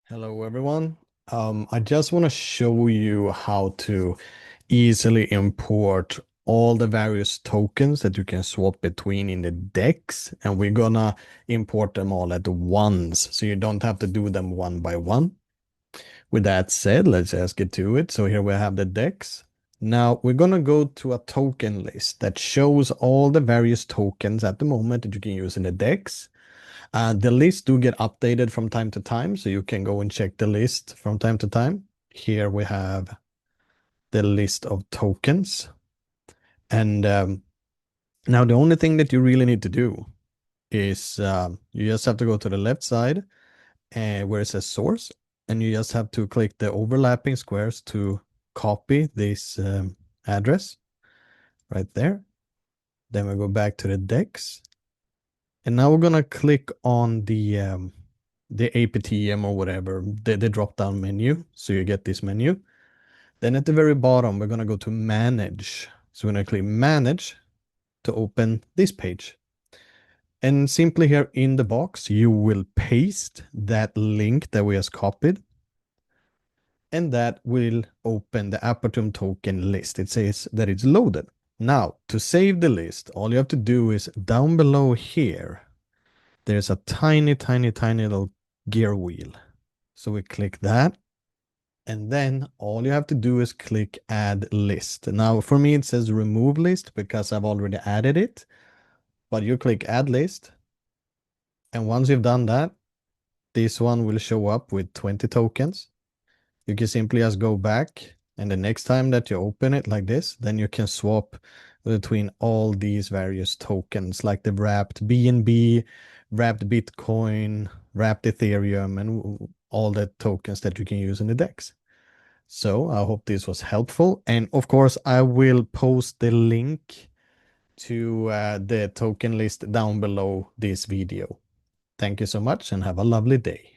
Hello everyone. I just want to show you how to easily import all the various tokens that you can swap between in the DEX, and we're gonna import them all at once, so you don't have to do them one by one. With that said, let's just get to it. So here we have the DEX. Now we're gonna go to a token list that shows all the various tokens at the moment that you can use in the DEX. The lists do get updated from time to time, so you can go and check the list from time to time. Here we have the list of tokens. And now the only thing that you really need to do is you just have to go to the left side where it says source, and you just have to click the overlapping squares to copy this address right there. Then we go back to the DEX. And now we're gonna click on the Aptm or whatever, the drop-down menu. So you get this menu. Then at the very bottom, we're gonna go to manage. So we're gonna click manage to open this page. And simply here in the box, you will paste that link that we just copied. And that will open the Aptm token list. It says that it's loaded. Now, to save the list, all you have to do is down below here, there's a tiny little gear wheel. So we click that. And then all you have to do is click add list. Now for me, it says remove list because I've already added it. But you click add list. And once you've done that, this one will show up with 20 tokens. You can simply just go back. And the next time that you open it like this, then you can swap between all these various tokens like the wrapped BNB, wrapped Bitcoin, wrapped Ethereum, and all the tokens that you can use in the DEX. So I hope this was helpful. And of course, I will post the link to the token list down below this video. Thank you so much and have a lovely day.